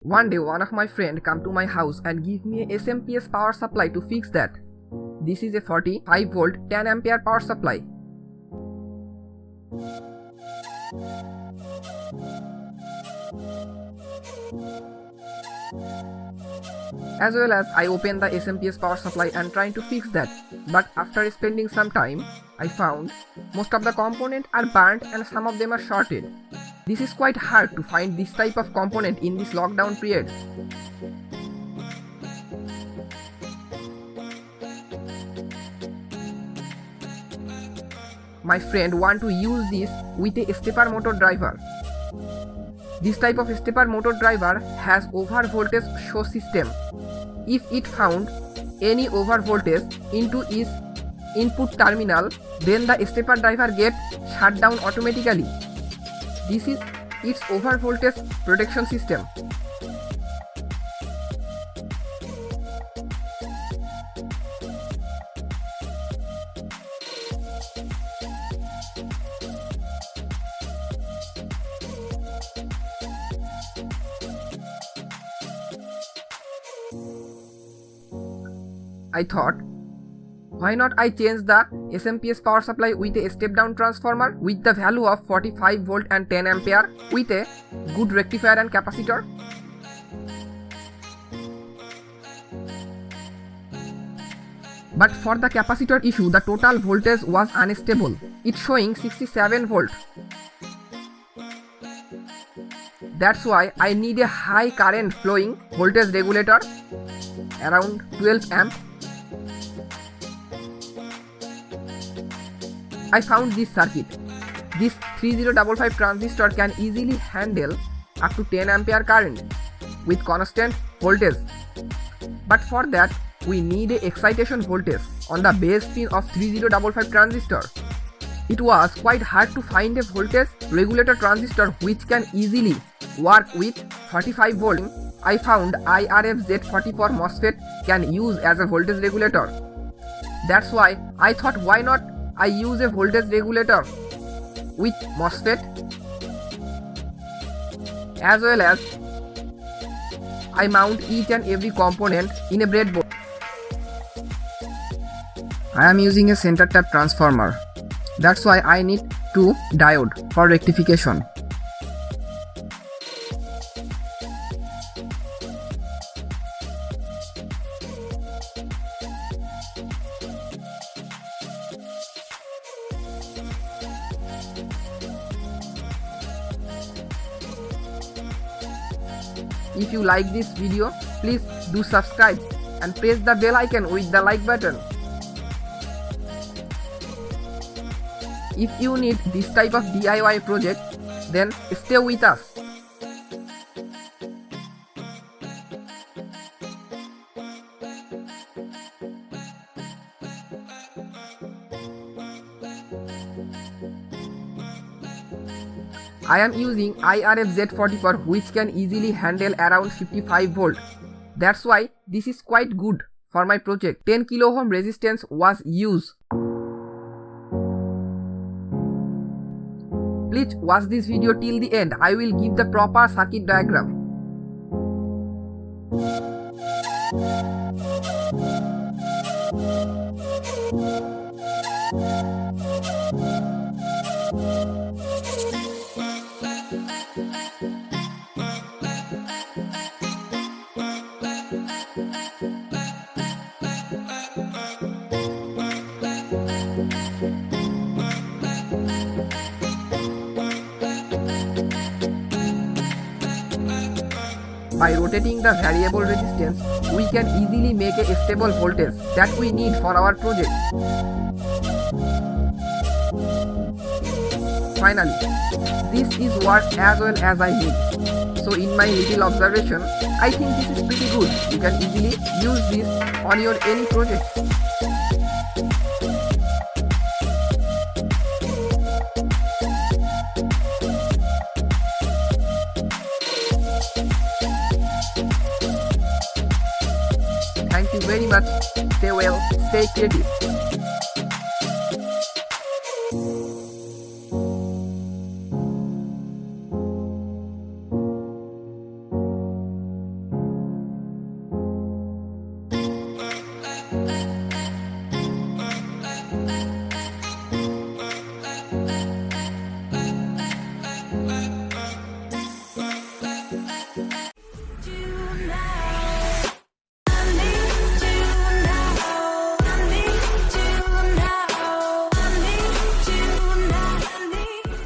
One day one of my friend come to my house and give me a SMPS power supply to fix that. This is a 45 volt 10 ampere power supply. As well as I opened the SMPS power supply and trying to fix that, but after spending some time, I found most of the components are burnt and some of them are shorted. This is quite hard to find this type of component in this lockdown period. My friend want to use this with a stepper motor driver. This type of stepper motor driver has over voltage show system. If it found any over voltage into its input terminal, then the stepper driver get shut down automatically. This is its over voltage protection system. I thought, why not I change the SMPS power supply with a step down transformer with the value of 45 volt and 10 ampere with a good rectifier and capacitor. But for the capacitor issue, the total voltage was unstable. It's showing 67 volt. That's why I need a high current flowing voltage regulator around 12 amp. I found this circuit. This 3055 transistor can easily handle up to 10 ampere current with constant voltage. But for that, we need a excitation voltage on the base pin of 3055 transistor. It was quite hard to find a voltage regulator transistor which can easily work with 45 volt. I found IRF Z44 MOSFET can use as a voltage regulator. That's why I thought, why not I use a voltage regulator with MOSFET, as well as I mount each and every component in a breadboard. I am using a center tap transformer. That's why I need 2 diode for rectification. If you like this video, please do subscribe and press the bell icon with the like button. If you need this type of DIY project, then stay with us. I am using IRF Z44 which can easily handle around 55 volt. That's why this is quite good for my project. 10 kilo ohm resistance was used. Please watch this video till the end. I will give the proper circuit diagram. By rotating the variable resistance, we can easily make a stable voltage that we need for our project. Finally, this is what as well as I need. So in my little observation, I think this is pretty good. You can easily use this on your any project. Thank you very much. Stay well, stay creative.